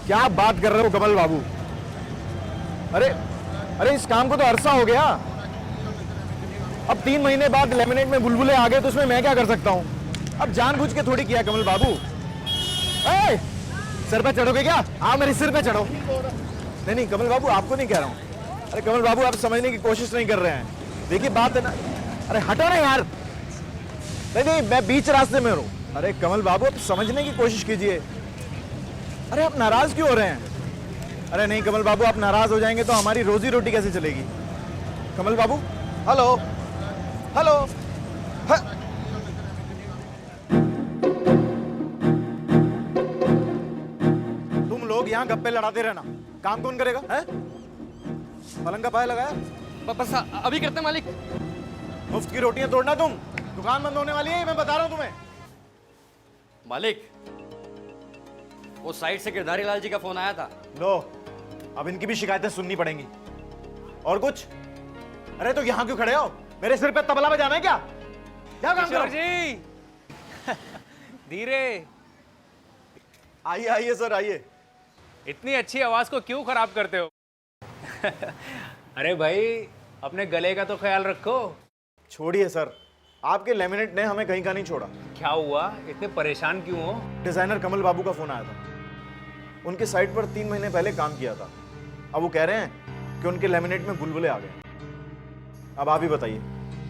क्या बात कर रहे हो कमल बाबू? अरे अरे इस काम को तो अरसा हो गया। अब 3 महीने बाद लेमिनेट में बुलबुले आ गए तो उसमें मैं क्या कर सकता हूँ? अब जानबूझ के थोड़ी किया कमल बाबू। ए, सर पे चढ़ोगे क्या? आओ मेरे सिर पे चढ़ो। नहीं नहीं कमल बाबू, आपको नहीं कह रहा हूँ। अरे कमल बाबू, आप समझने की कोशिश नहीं कर रहे हैं। देखिए बात है ना। अरे हटो ना यार। नहीं नहीं, मैं बीच रास्ते में हूँ। अरे कमल बाबू, आप समझने की कोशिश कीजिए। अरे आप नाराज क्यों हो रहे हैं? अरे नहीं कमल बाबू, आप नाराज हो जाएंगे तो हमारी रोजी रोटी कैसे चलेगी? कमल बाबू, हेलो हेलो। तुम लोग यहाँ गप्पे लड़ाते रहना, काम कौन करेगा? है पलंग का पाया लगाया? बस अभी करते हैं मालिक। मुफ्त की रोटियां तोड़ना तुम। दुकान बंद होने वाली है, मैं बता रहा हूं तुम्हें। मालिक, वो साइड से गिरधारी लाल जी का फोन आया था। लो, अब इनकी भी शिकायतें सुननी पड़ेंगी। और कुछ? अरे तो यहाँ क्यों खड़े हो? मेरे सिर पे तबला बजाना है क्या? क्या काम करो? जी धीरे। आइए आइए सर, आइए। इतनी अच्छी आवाज को क्यों खराब करते हो? अरे भाई, अपने गले का तो ख्याल रखो। छोड़िए सर, आपके लेमिनेट ने हमें कहीं का नहीं छोड़ा। क्या हुआ, इतने परेशान क्यों हो? डिजाइनर कमल बाबू का फोन आया था। उनके साइट पर 3 महीने पहले काम किया था। अब वो कह रहे हैं कि उनके लेमिनेट में बुलबुले आ गए। अब आप ही बताइए,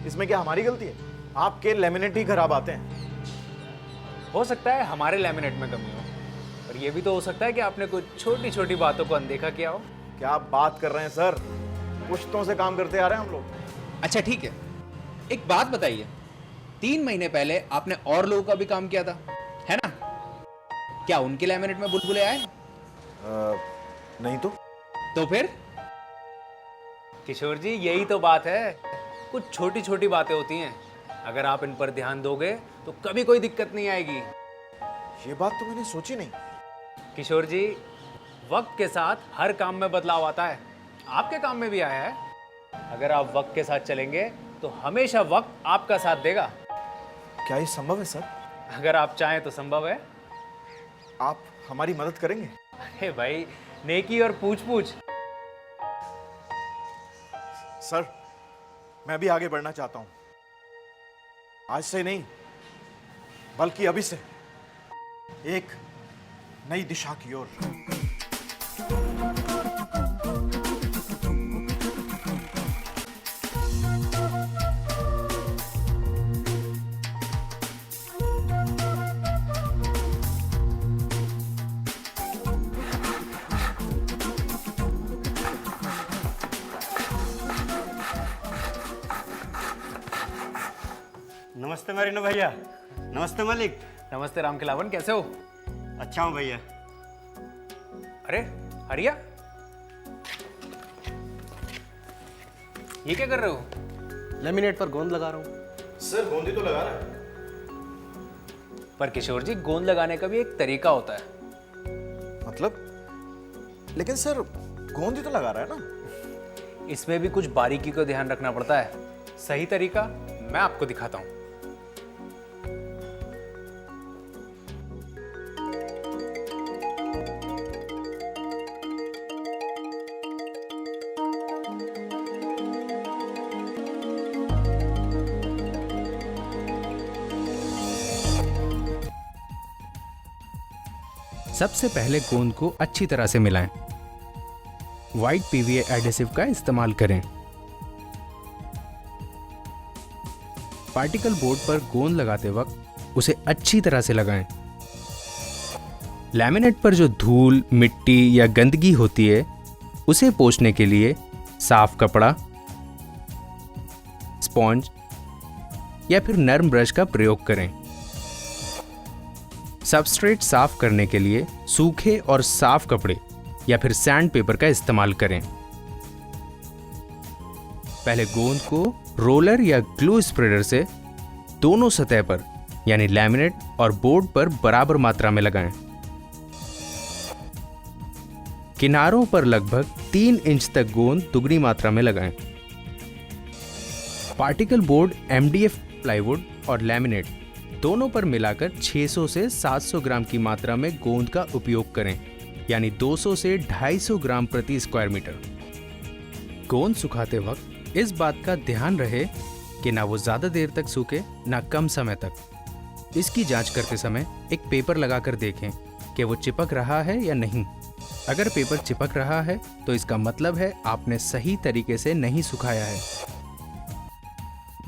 इसमें क्या हमारी गलती है? आपके लेमिनेट ही खराब आते हैं। हो सकता है हमारे लैमिनेट में कमी हो, और ये भी तो हो सकता है कि आपने कुछ छोटी छोटी बातों को अनदेखा किया हो। क्या बात कर रहे हैं सर? पुश्तों से काम करते आ रहे हैं हम लोग। अच्छा ठीक है, एक बात बताइए, 3 महीने पहले आपने और लोगों का भी काम किया था, है ना? क्या उनके लैमिनेट में बुलबुले आए? नहीं तो फिर? किशोर जी, यही तो बात है। कुछ छोटी छोटी बातें होती हैं, अगर आप इन पर ध्यान दोगे तो कभी कोई दिक्कत नहीं आएगी। ये बात तो मैंने सोची नहीं। किशोर जी, वक्त के साथ हर काम में बदलाव आता है, आपके काम में भी आया है। अगर आप वक्त के साथ चलेंगे तो हमेशा वक्त आपका साथ देगा। क्या ये संभव है सर? अगर आप चाहें तो संभव है। आप हमारी मदद करेंगे? अरे भाई, नेकी और पूछ पूछ। सर, मैं भी आगे बढ़ना चाहता हूं। आज से नहीं, बल्कि अभी से एक नई दिशा की ओर। नमस्ते मरीनो भैया। नमस्ते मालिक। नमस्ते राम खिलावन, कैसे हो? अच्छा हूँ भैया। अरे हरिया, ये क्या कर रहे हो? लेमिनेट पर गोंद लगा रहा हूँ। सर गोंदी तो लगा रहा है। पर किशोर जी, गोंद लगाने का भी एक तरीका होता है। मतलब? लेकिन सर गोंदी तो लगा रहा है ना। इसमें भी कुछ बारीकी को ध्यान रखना पड़ता है। सही तरीका मैं आपको दिखाता हूं। सबसे पहले गोंद को अच्छी तरह से मिलाएं। व्हाइट पीवीए एडेसिव का इस्तेमाल करें। पार्टिकल बोर्ड पर गोंद लगाते वक्त उसे अच्छी तरह से लगाएं। लैमिनेट पर जो धूल, मिट्टी या गंदगी होती है उसे पोंछने के लिए साफ कपड़ा, स्पॉन्ज या फिर नर्म ब्रश का प्रयोग करें। सबस्ट्रेट साफ करने के लिए सूखे और साफ कपड़े या फिर सैंड पेपर का इस्तेमाल करें। पहले गोंद को रोलर या ग्लू स्प्रेडर से दोनों सतह पर यानी लैमिनेट और बोर्ड पर बराबर मात्रा में लगाएं। किनारों पर लगभग 3 इंच तक गोंद दुगनी मात्रा में लगाएं। पार्टिकल बोर्ड, एमडीएफ प्लाईवुड और लैमिनेट दोनों पर मिलाकर 600 से 700 ग्राम की मात्रा में गोंद का उपयोग करें। यानी 200 से 250 ग्राम प्रति स्क्वायर मीटर। गोंद सुखाते वक्त इस बात का ध्यान रहे कि ना वो ज़्यादा देर तक सूखे ना कम समय तक। इसकी जांच करते समय एक पेपर लगाकर देखें कि वो चिपक रहा है या नहीं। अगर पेपर चिपक रहा है तो इसका मतलब है आपने सही तरीके से नहीं सुखाया है।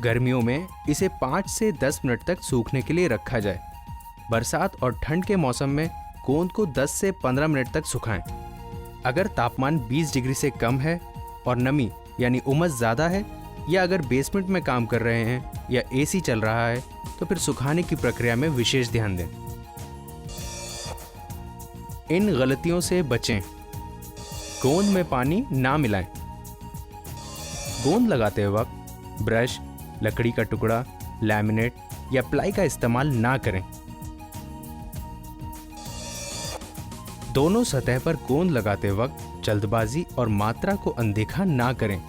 गर्मियों में इसे 5 से 10 मिनट तक सूखने के लिए रखा जाए। बरसात और ठंड के मौसम में गोंद को 10 से 15 मिनट तक सुखाएं। अगर तापमान 20 डिग्री से कम है और नमी यानी उमस ज़्यादा है, या अगर बेसमेंट में काम कर रहे हैं या एसी चल रहा है, तो फिर सुखाने की प्रक्रिया में विशेष ध्यान दें। इन गलतियों से बचें। गोंद में पानी ना मिलाएं। गोंद लगाते वक्त ब्रश, लकड़ी का टुकड़ा, लैमिनेट या प्लाई का इस्तेमाल ना करें। दोनों सतह पर गोंद लगाते वक्त जल्दबाजी और मात्रा को अनदेखा ना करें।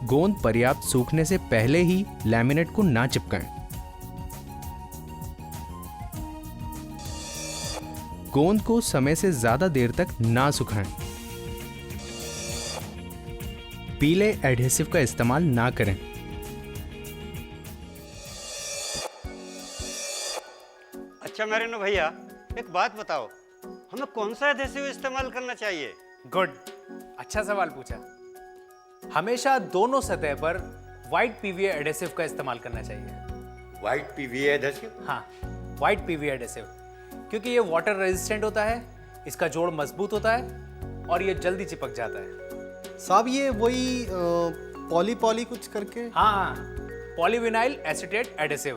गोंद पर्याप्त सूखने से पहले ही लैमिनेट को ना चिपकाएं। गोंद को समय से ज्यादा देर तक ना सुखाएं। पीले एडहेसिव का इस्तेमाल ना करें। अच्छा मैरिनो भैया, एक बात बताओ, हमें कौन सा एडहेसिव इस्तेमाल करना चाहिए? गुड, अच्छा सवाल पूछा। हमेशा दोनों सतह पर व्हाइट पीवीए एडहेसिव का इस्तेमाल करना चाहिए। White PVA adhesive? हाँ, व्हाइट पीवीए एडहेसिव, क्योंकि ये वाटर रेजिस्टेंट होता है, इसका जोड़ मजबूत होता है और ये जल्दी चिपक जाता है। साहब ये वही पॉली कुछ करके? हाँ, पॉलीविनाइल एसीटेट एडहेसिव,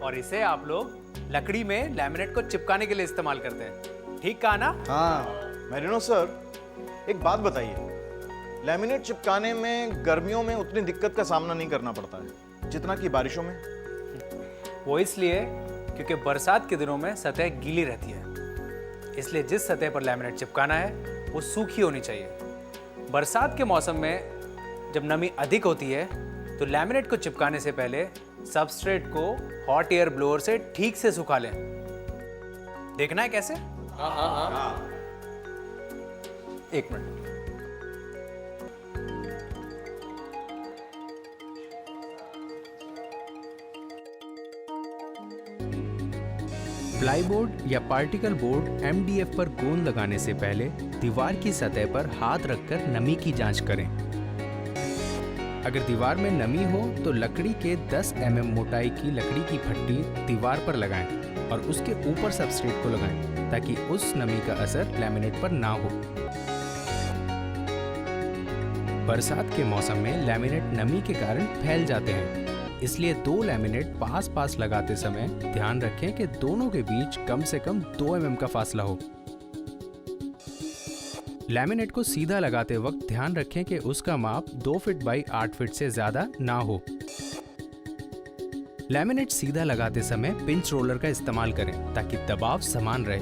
और इसे आप लोग लकड़ी में लैमिनेट को चिपकाने के लिए इस्तेमाल करते हैं। ठीक कहा ना? हाँ। मैरिनो सर, एक बात बताइए, लैमिनेट चिपकाने में गर्मियों में उतनी दिक्कत का सामना नहीं करना पड़ता है जितना कि बारिशों में? वो इसलिए क्योंकि बरसात के दिनों में सतह गीली रहती है, इसलिए जिस सतह पर लैमिनेट चिपकाना है वो सूखी होनी चाहिए। बरसात के मौसम में जब नमी अधिक होती है तो लैमिनेट को चिपकाने से पहले सबस्ट्रेट को हॉट एयर ब्लोअर से ठीक से सुखा लें। देखना है कैसे? हाँ। एक मिनट। प्लाईबोर्ड या पार्टिकल बोर्ड एमडीएफ पर गोंद लगाने से पहले दीवार की सतह पर हाथ रखकर नमी की जांच करें। अगर दीवार में नमी हो तो लकड़ी के 10 mm मोटाई की लकड़ी की फट्टी दीवार पर लगाएं और उसके ऊपर सबस्ट्रेट को लगाएं ताकि उस नमी का असर लैमिनेट पर ना हो। बरसात के मौसम में लैमिनेट नमी के कारण फैल जाते हैं, इसलिए 2 लैमिनेट पास लगाते समय ध्यान रखें कि दोनों के बीच कम से कम 2 mm का फासला हो। लैमिनेट को सीधा लगाते वक्त ध्यान रखें कि उसका माप 2 फीट बाई 8 फीट से ज्यादा ना हो। लैमिनेट सीधा लगाते समय पिंच रोलर का इस्तेमाल करें ताकि दबाव समान रहे।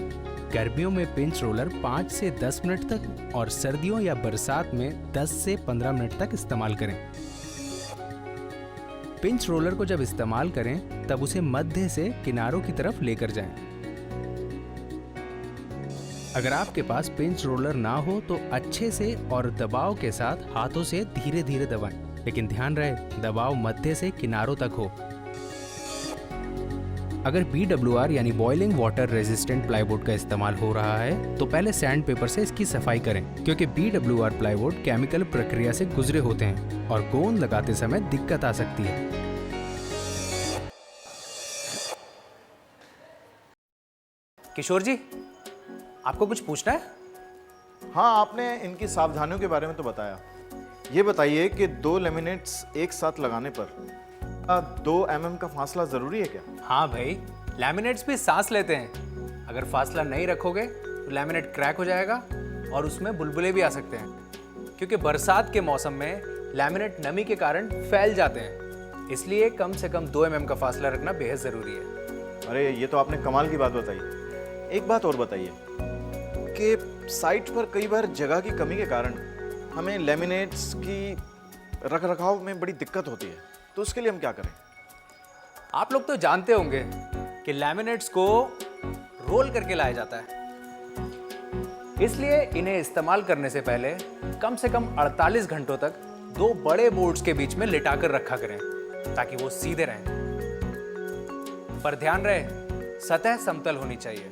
गर्मियों में पिंच रोलर 5 से 10 मिनट तक और सर्दियों या बरसात में 10 से 15 मिनट तक इस्तेमाल करें। पिंच रोलर को जब इस्तेमाल करें तब उसे मध्य से किनारों की तरफ लेकर जाएं। अगर आपके पास पिंच रोलर ना हो तो अच्छे से और दबाव के साथ हाथों से धीरे धीरे दबाएं, लेकिन ध्यान रहे दबाव मध्य से किनारों तक हो। अगर BWR यानी बॉइलिंग वाटर रेजिस्टेंट प्लाईवुड का इस्तेमाल हो रहा है तो पहले सैंड पेपर से इसकी सफाई करें, क्योंकि BWR प्लाईवुड केमिकल प्रक्रिया से गुजरे होते हैं और गोंद लगाते समय दिक्कत आ सकती है। किशोर जी, आपको कुछ पूछना है? हाँ, आपने इनकी सावधानियों के बारे में तो बताया। ये बताइए कि 2 लैमिनेट्स एक साथ लगाने पर 2 mm का फासला जरूरी है क्या? हाँ भाई, लैमिनेट्स भी सांस लेते हैं। अगर फासला नहीं रखोगे तो लैमिनेट क्रैक हो जाएगा और उसमें बुलबुले भी आ सकते हैं, क्योंकि बरसात के मौसम में लैमिनेट नमी के कारण फैल जाते हैं। इसलिए कम से कम 2 mm का फासला रखना बेहद ज़रूरी है। अरे ये तो आपने कमाल की बात बताई। एक बात और बताइए कि साइट पर कई बार जगह की कमी के कारण हमें लैमिनेट्स की रखरखाव में बड़ी दिक्कत होती है, तो उसके लिए हम क्या करें? आप लोग तो जानते होंगे कि लैमिनेट्स को रोल करके लाया जाता है। इसलिए इन्हें इस्तेमाल करने से पहले कम से कम 48 घंटों तक दो बड़े बोर्ड्स के बीच में लिटाकर रखा करें ताकि वो सीधे रहें। पर ध्यान रहे, सतह समतल होनी चाहिए।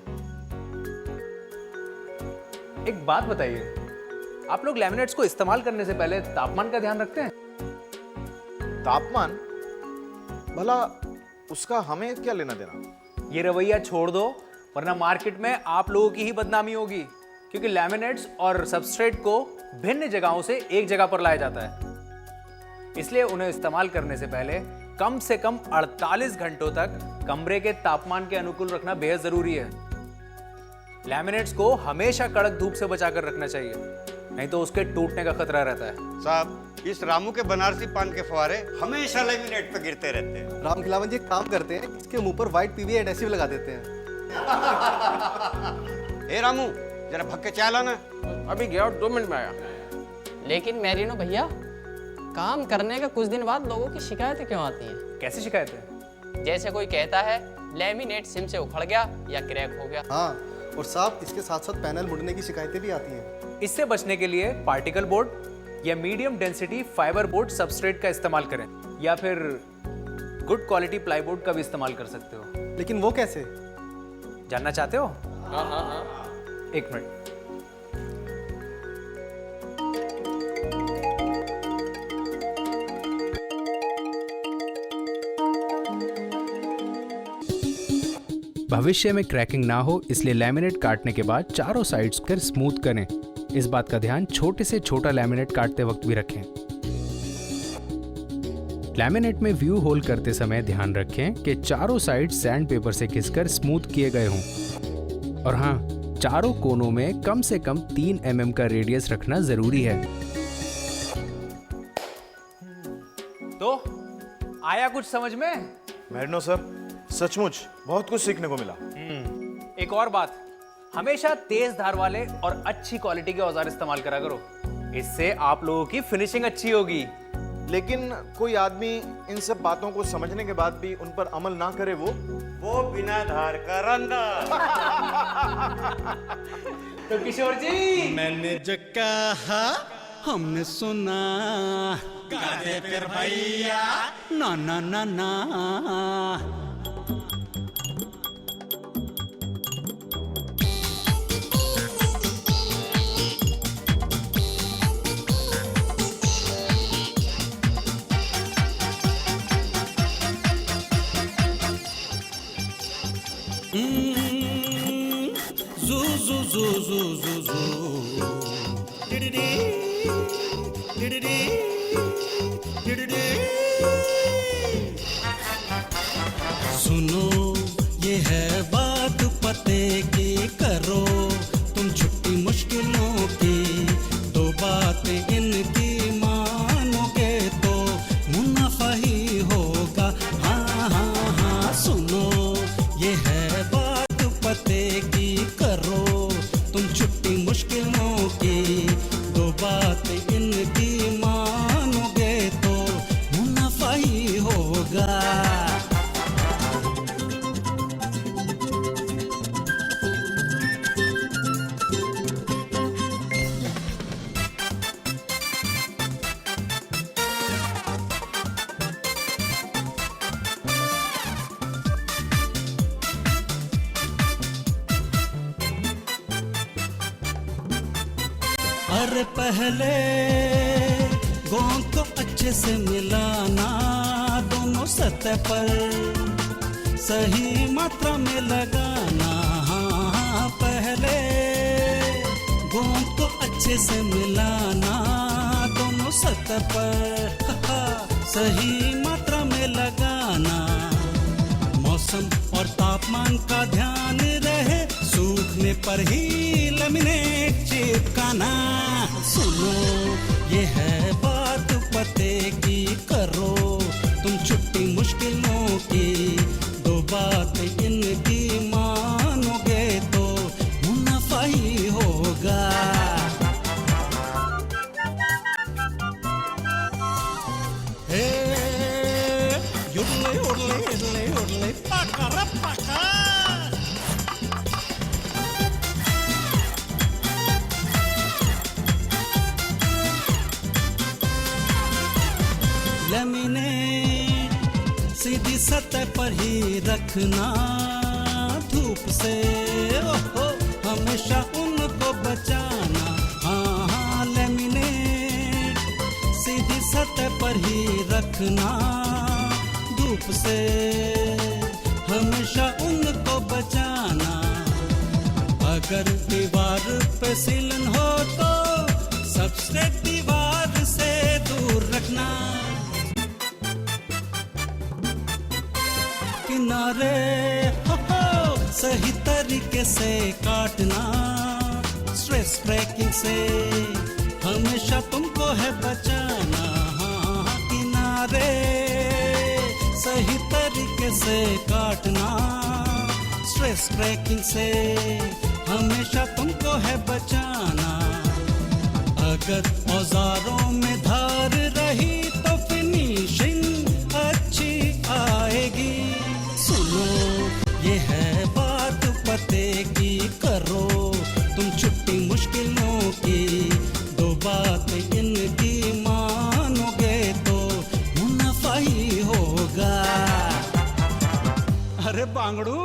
एक बात बताइए, आप लोग लैमिनेट्स को इस्तेमाल करने से पहले तापमान का ध्यान रखते हैं? तापमान? भला उसका हमें क्या लेना देना? ये रवैया छोड़ दो, वरना मार्केट में आप लोगों की ही बदनामी होगी, क्योंकि लैमिनेट्स और सबस्ट्रेट को भिन्न जगहों से एक जगह पर लाया जाता है। इसलिए उन्हें इस्तेमाल करने से पहले कम से कम 48 घंटों तक कमरे के तापमान के अनुकूल रखना बेहद जरूरी है। लैमिनेट्स को हमेशा कड़क धूप से बचाकर रखना चाहिए, नहीं तो उसके टूटने का खतरा रहता है। साहब, इस रामू के बनारसी पान के फुहारे हमेशा लेमिनेट पे गिरते रहते हैं। राम खिलावन जी एक काम करते हैं, इसके मुंह पर व्हाइट पीवीए एडहेसिव लगा देते हैं। ए रामू, जरा भग के चाय लाना। अभी गया और 2 मिनट में आया। लेकिन मैरिनो भैया, काम करने के कुछ दिन बाद लोगों की शिकायतें क्यों आती हैं? कैसी शिकायतें? जैसे कोई कहता है लैमिनेट सिम से उखड़ गया या क्रैक हो गया। हाँ, और साहब इसके साथ साथ पैनल मुड़ने की शिकायतें भी आती हैं। इससे बचने के लिए पार्टिकल बोर्ड या medium density fibre board substrate का इस्तेमाल करें, या फिर गुड क्वालिटी प्लाईबोर्ड का भी इस्तेमाल कर सकते हो। लेकिन वो कैसे? जानना चाहते हो? हाँ। एक मिनट। भविष्य में क्रैकिंग ना हो, इसलिए लैमिनेट काटने के बाद चारों साइड्स कर स्मूथ करें। इस बात का ध्यान छोटे से छोटा लैमिनेट काटते वक्त भी रखें। लैमिनेट में व्यू होल करते समय ध्यान रखें कि चारों साइड सैंड पेपर से घिसकर स्मूथ किए गए हों। और हाँ, चारों कोनों में कम से कम 3 mm का रेडियस रखना जरूरी है। तो आया कुछ समझ में? मैरिनो सर, सचमुच बहुत कुछ सीखने को मिला। एक और बात, हमेशा तेज धार वाले और अच्छी क्वालिटी के औजार इस्तेमाल करा करो, इससे आप लोगों की फिनिशिंग अच्छी होगी। लेकिन कोई आदमी इन सब बातों को समझने के बाद भी उन पर अमल ना करे, वो बिना धार का रंदा। तो किशोर जी, मैंने जो कहा हमने सुना, गा दे फिर भैया, ना ना ना ना। Zoo zoo zoo zoo zoo zoo. Diddy diddy diddy. सुनो ये है बात पते की, करो तुम छुट्टी मुश्किलों की, दो बातें इनकी मानोगे तो मुनाफा ही होगा। हाँ हाँ हाँ, सुनो ये है बात पते की, करो तुम छुट्टी मुश्किलों की, दो बातें इनकी मानोगे तो मुनाफा ही होगा। अरे पहले गोंद को अच्छे से मिलाना, दोनों सतह पर सही मात्रा में लगाना। हाँ, पहले गोंद को अच्छे से मिलाना, दोनों सतह पर सही मात्रा में लगाना। मौसम और तापमान का ध्यान रहे, सूखने पर ही लैमिनेट चिपकाना। सुनो ये है बात पते की, करो तुम छुट्टी मुश्किलों की, दो बातें इनकी मानोगे तो मुनाफा ही होगा। हे उड़ले उड़ले उड़ले उड़ले, पका रे पका। सतह पर ही रखना धूप से, ओहो हमेशा उनको बचाना। हाँ हाँ लेमिनेट सीधी सतह पर ही रखना धूप से, हमेशा उनको बचाना। अगर दीवार पे सीलन हो तो सबस्ट्रेट दीवार से दूर रखना। किनारे हो सही तरीके से काटना, स्ट्रेस ब्रेकिंग से हमेशा तुमको है बचाना। हाँ किनारे सही तरीके से काटना, स्ट्रेस ब्रेकिंग से हमेशा तुमको है बचाना। अगर औजारों में धार रही तो फिनिशिंग अच्छी आएगी। सुनो ये है बात पते की, करो तुम छुट्टी मुश्किलों की। दो बात इनकी मानोगे तो मुनाफा ही होगा। अरे बांगड़ू